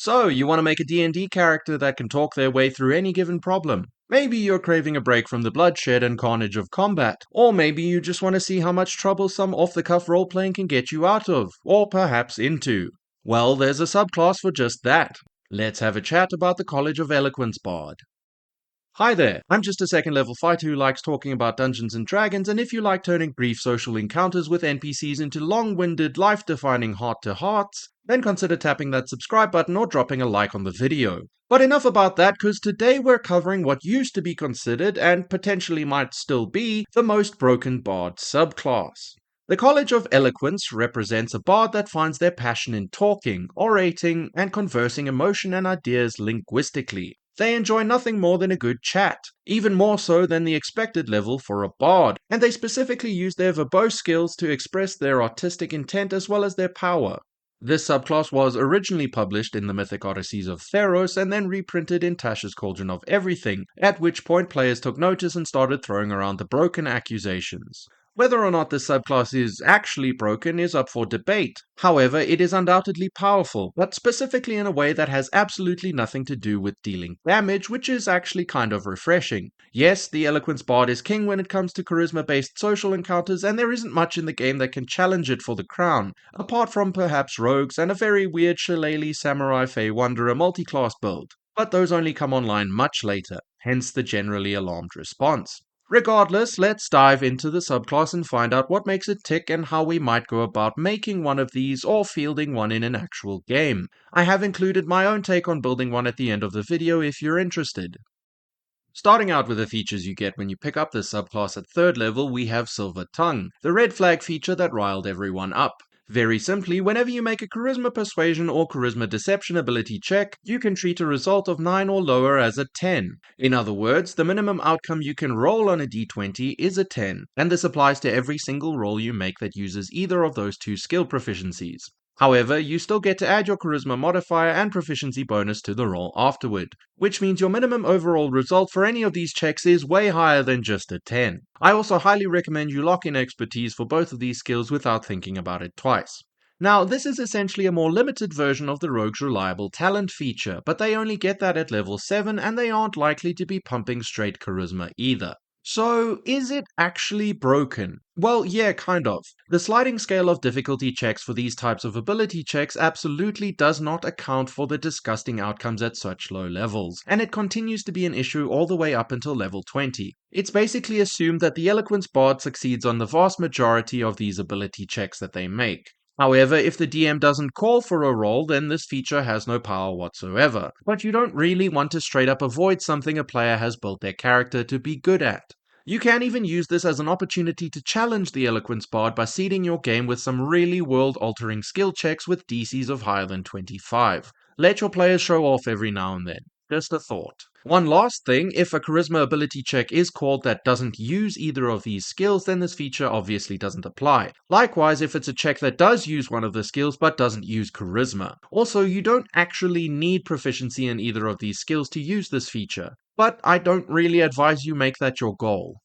So, you want to make a D&D character that can talk their way through any given problem. Maybe you're craving a break from the bloodshed and carnage of combat. Or maybe you just want to see how much trouble some off-the-cuff role-playing can get you out of, or perhaps into. Well, there's a subclass for just that. Let's have a chat about the College of Eloquence Bard. Hi there, I'm just a second level fighter who likes talking about Dungeons and Dragons, and if you like turning brief social encounters with NPCs into long-winded, life-defining heart-to-hearts, then consider tapping that subscribe button or dropping a like on the video. But enough about that, cause today we're covering what used to be considered, and potentially might still be, the most broken Bard subclass. The College of Eloquence represents a bard that finds their passion in talking, orating, and conversing emotion and ideas linguistically. They enjoy nothing more than a good chat, even more so than the expected level for a bard, and they specifically use their verbose skills to express their artistic intent as well as their power. This subclass was originally published in the Mythic Odysseys of Theros and then reprinted in Tasha's Cauldron of Everything, at which point players took notice and started throwing around the broken accusations. Whether or not this subclass is actually broken is up for debate. However, it is undoubtedly powerful, but specifically in a way that has absolutely nothing to do with dealing damage, which is actually kind of refreshing. Yes, the Eloquence Bard is king when it comes to charisma-based social encounters, and there isn't much in the game that can challenge it for the crown, apart from perhaps rogues and a very weird shillelagh samurai fey wanderer multi-class build. But those only come online much later, hence the generally alarmed response. Regardless, let's dive into the subclass and find out what makes it tick and how we might go about making one of these or fielding one in an actual game. I have included my own take on building one at the end of the video if you're interested. Starting out with the features you get when you pick up this subclass at 3rd level, we have Silver Tongue, the red flag feature that riled everyone up. Very simply, whenever you make a Charisma Persuasion or Charisma Deception ability check, you can treat a result of 9 or lower as a 10. In other words, the minimum outcome you can roll on a d20 is a 10, and this applies to every single roll you make that uses either of those two skill proficiencies. However, you still get to add your charisma modifier and proficiency bonus to the roll afterward, which means your minimum overall result for any of these checks is way higher than just a 10. I also highly recommend you lock in expertise for both of these skills without thinking about it twice. Now, this is essentially a more limited version of the Rogue's Reliable Talent feature, but they only get that at level 7 and they aren't likely to be pumping straight charisma either. So, is it actually broken? Well, yeah, kind of. The sliding scale of difficulty checks for these types of ability checks absolutely does not account for the disgusting outcomes at such low levels, and it continues to be an issue all the way up until level 20. It's basically assumed that the Eloquence Bard succeeds on the vast majority of these ability checks that they make. However, if the DM doesn't call for a roll, then this feature has no power whatsoever. But you don't really want to straight up avoid something a player has built their character to be good at. You can even use this as an opportunity to challenge the Eloquence Bard by seeding your game with some really world-altering skill checks with DCs of higher than 25. Let your players show off every now and then. Just a thought. One last thing, if a charisma ability check is called that doesn't use either of these skills, then this feature obviously doesn't apply. Likewise, if it's a check that does use one of the skills but doesn't use charisma. Also, you don't actually need proficiency in either of these skills to use this feature, but I don't really advise you make that your goal.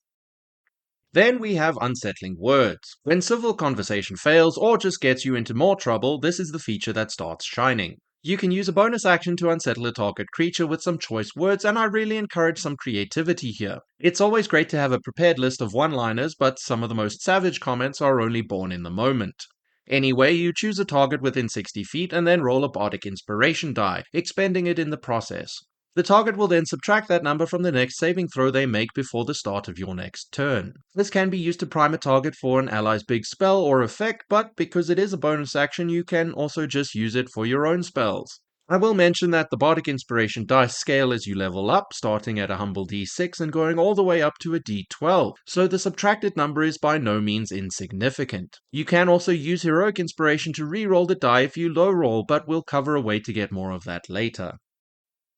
Then we have unsettling words. When civil conversation fails or just gets you into more trouble, this is the feature that starts shining. You can use a bonus action to unsettle a target creature with some choice words, and I really encourage some creativity here. It's always great to have a prepared list of one-liners, but some of the most savage comments are only born in the moment. Anyway, you choose a target within 60 feet and then roll a bardic inspiration die, expending it in the process. The target will then subtract that number from the next saving throw they make before the start of your next turn. This can be used to prime a target for an ally's big spell or effect, but because it is a bonus action, you can also just use it for your own spells. I will mention that the Bardic Inspiration dice scale as you level up, starting at a humble D6 and going all the way up to a D12, so the subtracted number is by no means insignificant. You can also use Heroic Inspiration to re-roll the die if you low roll, but we'll cover a way to get more of that later.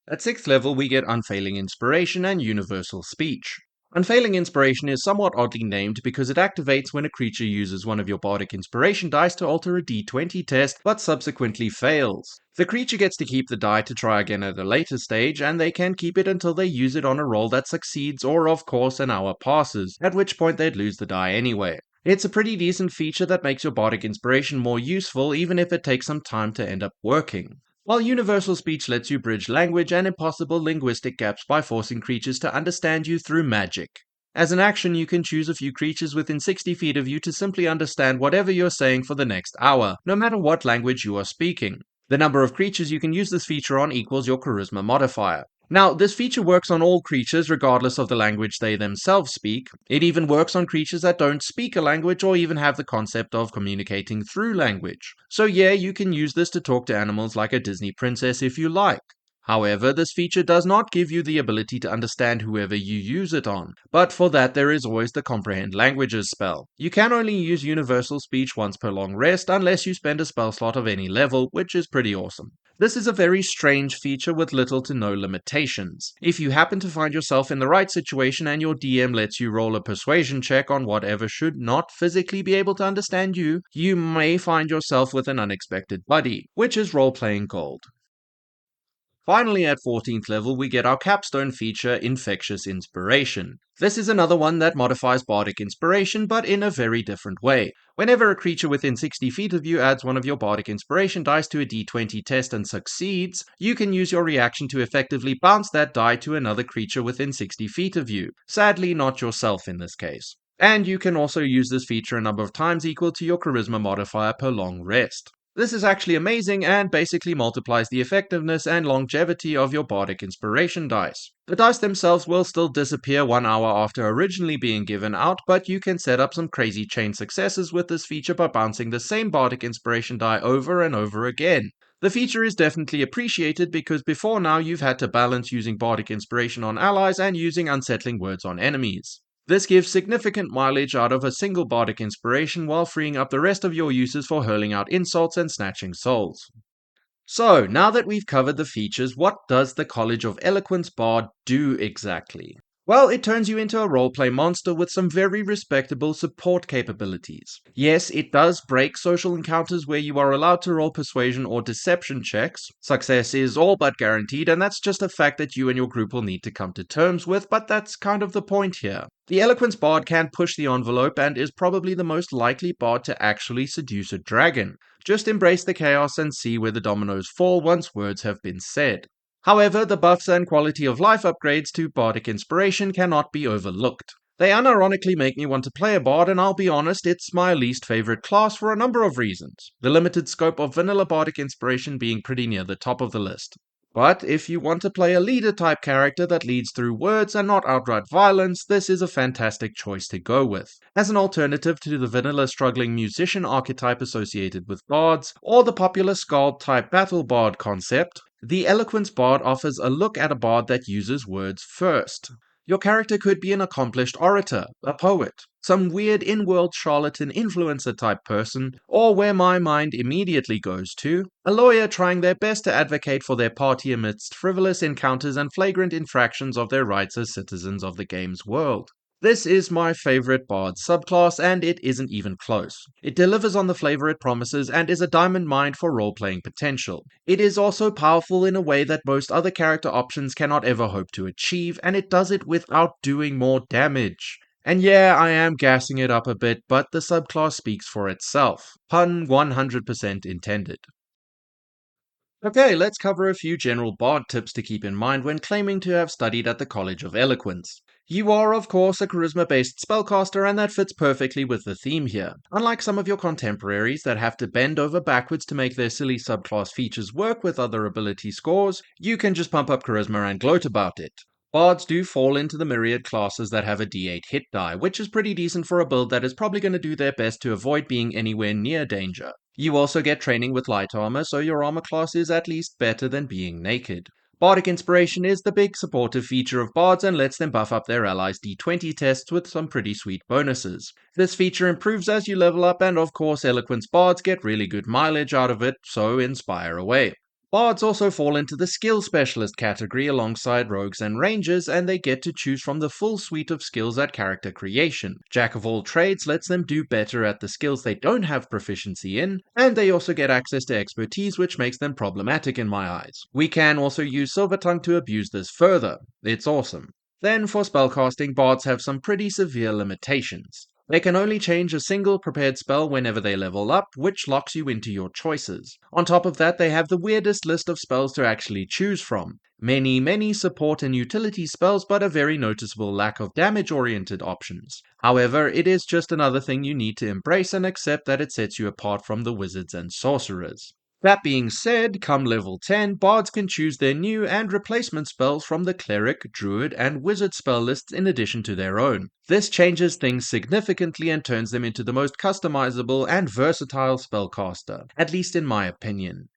At 6th level, we get Unfailing Inspiration and Universal Speech. Unfailing Inspiration is somewhat oddly named because it activates when a creature uses one of your Bardic Inspiration dice to alter a d20 test, but subsequently fails. The creature gets to keep the die to try again at a later stage, and they can keep it until they use it on a roll that succeeds or, of course, an hour passes, at which point they'd lose the die anyway. It's a pretty decent feature that makes your Bardic Inspiration more useful, even if it takes some time to end up working. while universal speech lets you bridge language and impossible linguistic gaps by forcing creatures to understand you through magic. As an action, you can choose a few creatures within 60 feet of you to simply understand whatever you're saying for the next hour, no matter what language you are speaking. The number of creatures you can use this feature on equals your charisma modifier. Now, this feature works on all creatures regardless of the language they themselves speak. It even works on creatures that don't speak a language or even have the concept of communicating through language. So yeah, you can use this to talk to animals like a Disney princess if you like. However, this feature does not give you the ability to understand whoever you use it on, but for that there is always the Comprehend Languages spell. You can only use universal speech once per long rest unless you spend a spell slot of any level, which is pretty awesome. This is a very strange feature with little to no limitations. If you happen to find yourself in the right situation and your DM lets you roll a persuasion check on whatever should not physically be able to understand you, you may find yourself with an unexpected buddy, which is role-playing gold. Finally, at 14th level, we get our capstone feature, Infectious Inspiration. This is another one that modifies Bardic Inspiration, but in a very different way. Whenever a creature within 60 feet of you adds one of your Bardic Inspiration dice to a d20 test and succeeds, you can use your reaction to effectively bounce that die to another creature within 60 feet of you. Sadly, not yourself in this case. And you can also use this feature a number of times equal to your Charisma modifier per long rest. This is actually amazing and basically multiplies the effectiveness and longevity of your Bardic Inspiration dice. The dice themselves will still disappear 1 hour after originally being given out, but you can set up some crazy chain successes with this feature by bouncing the same Bardic Inspiration die over and over again. The feature is definitely appreciated because before now you've had to balance using Bardic Inspiration on allies and using unsettling words on enemies. This gives significant mileage out of a single Bardic Inspiration while freeing up the rest of your uses for hurling out insults and snatching souls. So, now that we've covered the features, what does the College of Eloquence Bard do exactly? Well, it turns you into a roleplay monster with some very respectable support capabilities. Yes, it does break social encounters where you are allowed to roll persuasion or deception checks. Success is all but guaranteed, and that's just a fact that you and your group will need to come to terms with, but that's kind of the point here. The Eloquence Bard can push the envelope and is probably the most likely bard to actually seduce a dragon. Just embrace the chaos and see where the dominoes fall once words have been said. However, the buffs and quality of life upgrades to Bardic Inspiration cannot be overlooked. They unironically make me want to play a bard, and I'll be honest, it's my least favorite class for a number of reasons. The limited scope of vanilla Bardic Inspiration being pretty near the top of the list. But if you want to play a leader-type character that leads through words and not outright violence, this is a fantastic choice to go with. As an alternative to the vanilla struggling musician archetype associated with bards, or the popular Skald-type battle bard concept, the Eloquence Bard offers a look at a bard that uses words first. Your character could be an accomplished orator, a poet, some weird in-world charlatan influencer type person, or where my mind immediately goes to, a lawyer trying their best to advocate for their party amidst frivolous encounters and flagrant infractions of their rights as citizens of the game's world. This is my favorite bard subclass, and it isn't even close. It delivers on the flavor it promises and is a diamond mine for role-playing potential. It is also powerful in a way that most other character options cannot ever hope to achieve, and it does it without doing more damage. And yeah, I am gassing it up a bit, but the subclass speaks for itself. Pun 100% intended. Okay, let's cover a few general bard tips to keep in mind when claiming to have studied at the College of Eloquence. You are, of course, a charisma-based spellcaster, and that fits perfectly with the theme here. Unlike some of your contemporaries that have to bend over backwards to make their silly subclass features work with other ability scores, you can just pump up charisma and gloat about it. Bards do fall into the myriad classes that have a d8 hit die, which is pretty decent for a build that is probably going to do their best to avoid being anywhere near danger. You also get training with light armor, so your armor class is at least better than being naked. Bardic Inspiration is the big supportive feature of bards and lets them buff up their allies' d20 tests with some pretty sweet bonuses. This feature improves as you level up, and of course Eloquence bards get really good mileage out of it, so inspire away. Bards also fall into the skill specialist category alongside rogues and rangers, and they get to choose from the full suite of skills at character creation. Jack of all trades lets them do better at the skills they don't have proficiency in, and they also get access to expertise, which makes them problematic in my eyes. We can also use Silvertongue to abuse this further. It's awesome. Then for spellcasting, bards have some pretty severe limitations. They can only change a single prepared spell whenever they level up, which locks you into your choices. On top of that, they have the weirdest list of spells to actually choose from. Many support and utility spells, but a very noticeable lack of damage-oriented options. However, it is just another thing you need to embrace and accept that it sets you apart from the wizards and sorcerers. That being said, come level 10, bards can choose their new and replacement spells from the cleric, druid, and wizard spell lists in addition to their own. This changes things significantly and turns them into the most customizable and versatile spellcaster, at least in my opinion.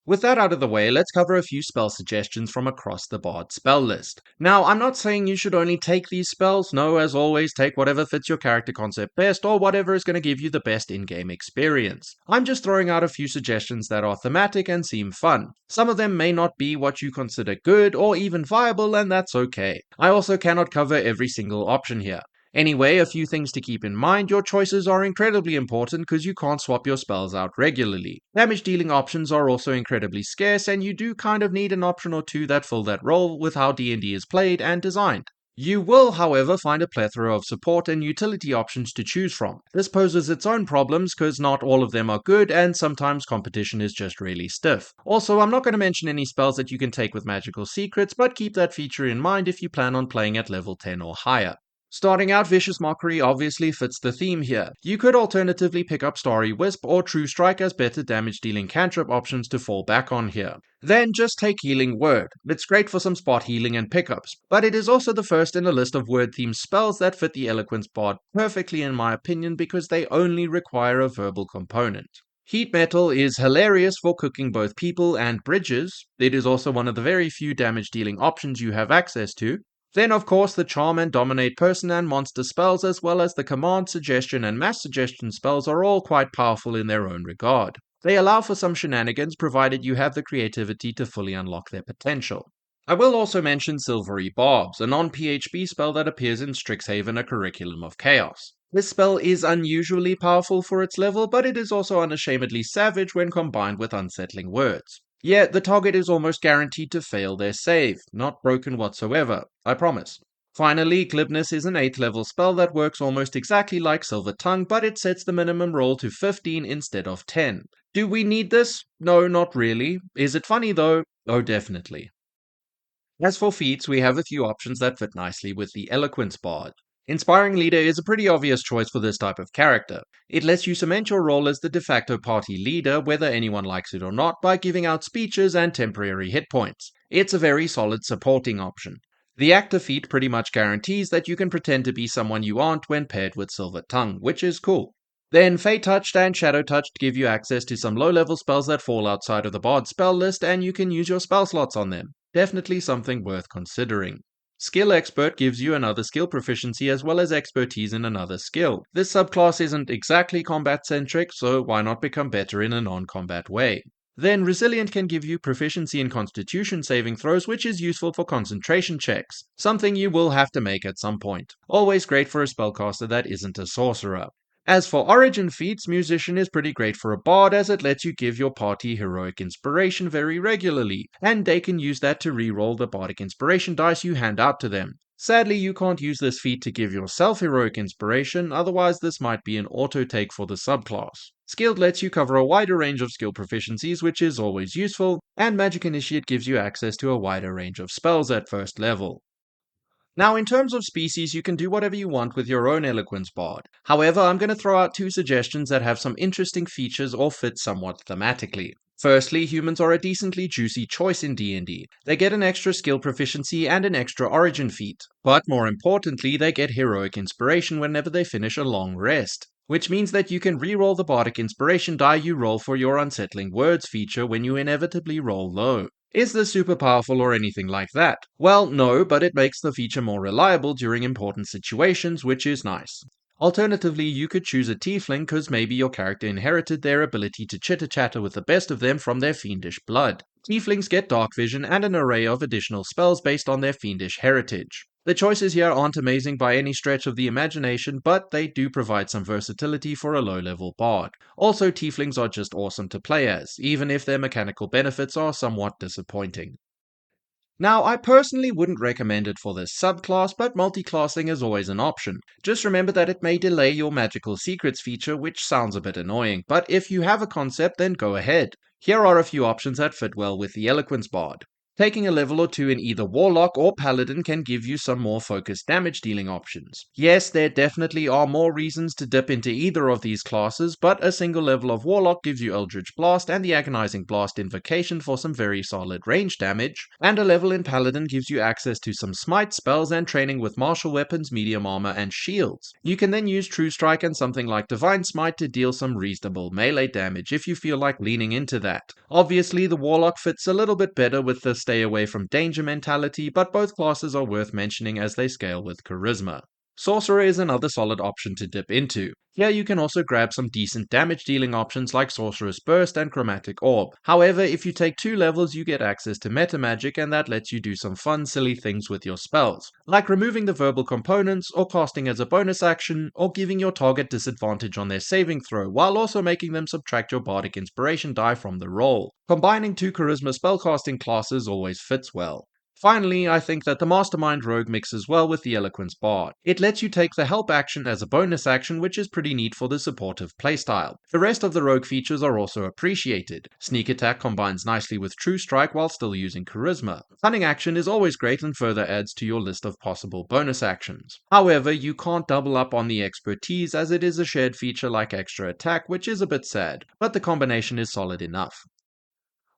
With that out of the way, let's cover a few spell suggestions from across the Bard spell list. Now, I'm not saying you should only take these spells. No, as always, take whatever fits your character concept best or whatever is going to give you the best in-game experience. I'm just throwing out a few suggestions that are thematic and seem fun. Some of them may not be what you consider good or even viable, and that's okay. I also cannot cover every single option here. Anyway, a few things to keep in mind. Your choices are incredibly important because you can't swap your spells out regularly. Damage dealing options are also incredibly scarce, and you do kind of need an option or two that fill that role with how D&D is played and designed. You will, however, find a plethora of support and utility options to choose from. This poses its own problems because not all of them are good and sometimes competition is just really stiff. Also, I'm not going to mention any spells that you can take with magical secrets, but keep that feature in mind if you plan on playing at level 10 or higher. Starting out, Vicious Mockery obviously fits the theme here. You could alternatively pick up Starry Wisp or True Strike as better damage dealing cantrip options to fall back on here. Then just take Healing Word. It's great for some spot healing and pickups, but it is also the first in a list of word-themed spells that fit the Eloquence Bard perfectly in my opinion because they only require a verbal component. Heat Metal is hilarious for cooking both people and bridges. It is also one of the very few damage dealing options you have access to. Then, of course, the Charm and Dominate person and monster spells, as well as the Command, Suggestion, and Mass Suggestion spells, are all quite powerful in their own regard. They allow for some shenanigans, provided you have the creativity to fully unlock their potential. I will also mention Silvery Barbs, a non-PHB spell that appears in Strixhaven: A Curriculum of Chaos. This spell is unusually powerful for its level, but it is also unashamedly savage when combined with Unsettling Words. Yeah, the target is almost guaranteed to fail their save, not broken whatsoever, I promise. Finally, Glibness is an 8th level spell that works almost exactly like Silver Tongue, but it sets the minimum roll to 15 instead of 10. Do we need this? No, not really. Is it funny though? Oh, definitely. As for feats, we have a few options that fit nicely with the Eloquence Bard. Inspiring Leader is a pretty obvious choice for this type of character. It lets you cement your role as the de facto party leader, whether anyone likes it or not, by giving out speeches and temporary hit points. It's a very solid supporting option. The actor feat pretty much guarantees that you can pretend to be someone you aren't when paired with Silver Tongue, which is cool. Then Fate Touched and Shadow Touched give you access to some low-level spells that fall outside of the Bard spell list, and you can use your spell slots on them. Definitely something worth considering. Skill Expert gives you another skill proficiency as well as expertise in another skill. This subclass isn't exactly combat-centric, so why not become better in a non-combat way? Then Resilient can give you proficiency in Constitution saving throws, which is useful for concentration checks, something you will have to make at some point. Always great for a spellcaster that isn't a sorcerer. As for origin feats, Musician is pretty great for a bard as it lets you give your party heroic inspiration very regularly, and they can use that to re-roll the bardic inspiration dice you hand out to them. Sadly, you can't use this feat to give yourself heroic inspiration, otherwise this might be an auto-take for the subclass. Skilled lets you cover a wider range of skill proficiencies, which is always useful, and Magic Initiate gives you access to a wider range of spells at first level. Now, in terms of species, you can do whatever you want with your own Eloquence Bard. However, I'm going to throw out two suggestions that have some interesting features or fit somewhat thematically. Firstly, humans are a decently juicy choice in D&D. They get an extra skill proficiency and an extra origin feat. But more importantly, they get heroic inspiration whenever they finish a long rest. Which means that you can re-roll the bardic inspiration die you roll for your Unsettling Words feature when you inevitably roll low. Is this super powerful or anything like that? Well, no, but it makes the feature more reliable during important situations, which is nice. Alternatively, you could choose a tiefling because maybe your character inherited their ability to chitter-chatter with the best of them from their fiendish blood. Tieflings get dark vision and an array of additional spells based on their fiendish heritage. The choices here aren't amazing by any stretch of the imagination, but they do provide some versatility for a low-level bard. Also, tieflings are just awesome to play as, even if their mechanical benefits are somewhat disappointing. Now, I personally wouldn't recommend it for this subclass, but multiclassing is always an option. Just remember that it may delay your magical secrets feature, which sounds a bit annoying, but if you have a concept, then go ahead. Here are a few options that fit well with the Eloquence Bard. Taking a level or two in either Warlock or Paladin can give you some more focused damage dealing options. Yes, there definitely are more reasons to dip into either of these classes, but a single level of Warlock gives you Eldritch Blast and the Agonizing Blast Invocation for some very solid range damage, and a level in Paladin gives you access to some smite spells and training with martial weapons, medium armor, and shields. You can then use True Strike and something like Divine Smite to deal some reasonable melee damage if you feel like leaning into that. Obviously, the Warlock fits a little bit better with the stay away from danger mentality, but both classes are worth mentioning as they scale with charisma. Sorcerer is another solid option to dip into. Here you can also grab some decent damage dealing options like Sorcerer's Burst and Chromatic Orb. However, if you take 2 levels you get access to meta magic, and that lets you do some fun silly things with your spells, like removing the verbal components or casting as a bonus action, or giving your target disadvantage on their saving throw while also making them subtract your bardic inspiration die from the roll. Combining 2 charisma spellcasting classes always fits well. Finally, I think that the Mastermind Rogue mixes well with the Eloquence Bard. It lets you take the help action as a bonus action, which is pretty neat for the supportive playstyle. The rest of the Rogue features are also appreciated. Sneak Attack combines nicely with True Strike while still using Charisma. Cunning Action is always great and further adds to your list of possible bonus actions. However, you can't double up on the Expertise as it is a shared feature like Extra Attack, which is a bit sad, but the combination is solid enough.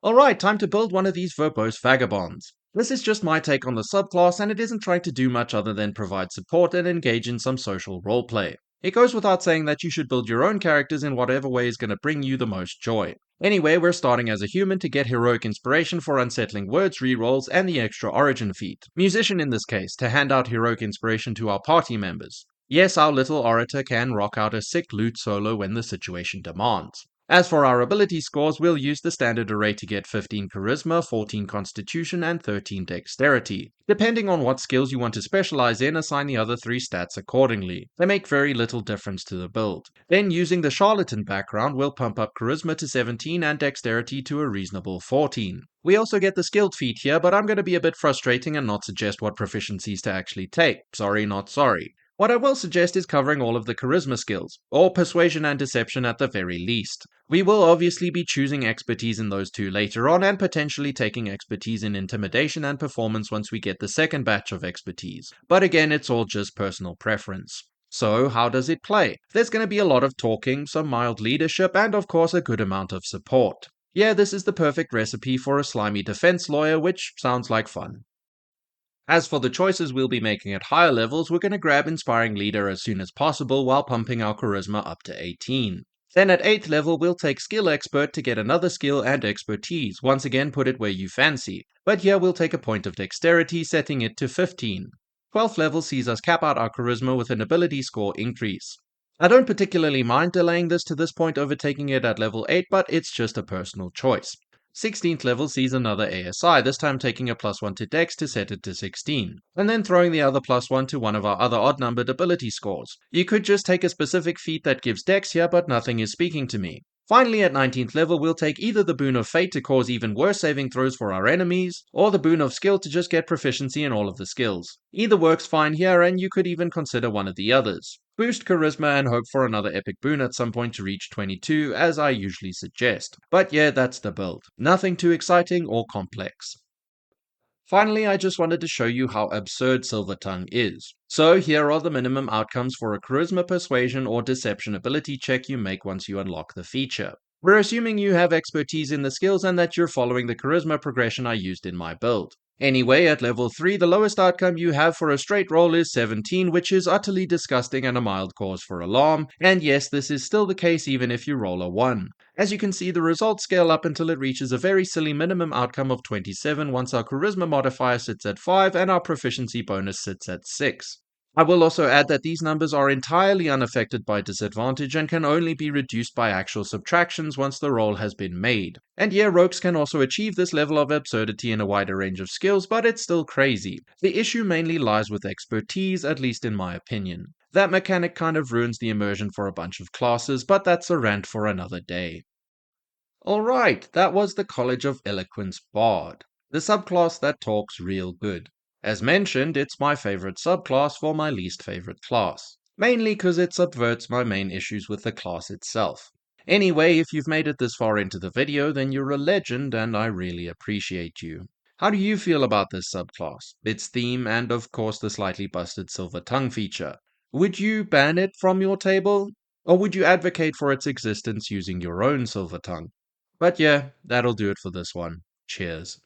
Alright, time to build one of these verbose vagabonds. This is just my take on the subclass, and it isn't trying to do much other than provide support and engage in some social roleplay. It goes without saying that you should build your own characters in whatever way is going to bring you the most joy. Anyway, we're starting as a human to get heroic inspiration for unsettling words rerolls and the extra origin feat. Musician in this case, to hand out heroic inspiration to our party members. Yes, our little orator can rock out a sick lute solo when the situation demands. As for our ability scores, we'll use the standard array to get 15 Charisma, 14 Constitution, and 13 Dexterity. Depending on what skills you want to specialize in, assign the other 3 stats accordingly. They make very little difference to the build. Then, using the Charlatan background, we'll pump up Charisma to 17 and Dexterity to a reasonable 14. We also get the skilled feat here, but I'm going to be a bit frustrating and not suggest what proficiencies to actually take. Sorry, not sorry. What I will suggest is covering all of the charisma skills, or persuasion and deception at the very least. We will obviously be choosing expertise in those 2 later on, and potentially taking expertise in intimidation and performance once we get the second batch of expertise. But again, it's all just personal preference. So, how does it play? There's going to be a lot of talking, some mild leadership, and of course a good amount of support. Yeah, this is the perfect recipe for a slimy defense lawyer, which sounds like fun. As for the choices we'll be making at higher levels, we're going to grab Inspiring Leader as soon as possible while pumping our Charisma up to 18. Then at 8th level, we'll take Skill Expert to get another skill and expertise, once again put it where you fancy. But here we'll take a point of Dexterity, setting it to 15. 12th level sees us cap out our Charisma with an ability score increase. I don't particularly mind delaying this to this point over taking it at level 8, but it's just a personal choice. 16th level sees another ASI, this time taking a +1 to Dex to set it to 16, and then throwing the other +1 to one of our other odd-numbered ability scores. You could just take a specific feat that gives Dex here, but nothing is speaking to me. Finally, at 19th level, we'll take either the Boon of Fate to cause even worse saving throws for our enemies, or the Boon of Skill to just get proficiency in all of the skills. Either works fine here, and you could even consider one of the others. Boost Charisma and hope for another epic boon at some point to reach 22, as I usually suggest. But yeah, that's the build. Nothing too exciting or complex. Finally, I just wanted to show you how absurd Silver Tongue is. So here are the minimum outcomes for a Charisma, Persuasion, or Deception ability check you make once you unlock the feature. We're assuming you have expertise in the skills and that you're following the Charisma progression I used in my build. Anyway, at level 3, the lowest outcome you have for a straight roll is 17, which is utterly disgusting and a mild cause for alarm, and yes, this is still the case even if you roll a 1. As you can see, the results scale up until it reaches a very silly minimum outcome of 27 once our Charisma modifier sits at 5 and our proficiency bonus sits at 6. I will also add that these numbers are entirely unaffected by disadvantage and can only be reduced by actual subtractions once the roll has been made. And yeah, rogues can also achieve this level of absurdity in a wider range of skills, but it's still crazy. The issue mainly lies with expertise, at least in my opinion. That mechanic kind of ruins the immersion for a bunch of classes, but that's a rant for another day. Alright, that was the College of Eloquence Bard. The subclass that talks real good. As mentioned, it's my favorite subclass for my least favorite class. Mainly because it subverts my main issues with the class itself. Anyway, if you've made it this far into the video, then you're a legend and I really appreciate you. How do you feel about this subclass, its theme, and of course the slightly busted silver tongue feature? Would you ban it from your table? Or would you advocate for its existence using your own silver tongue? But yeah, that'll do it for this one. Cheers.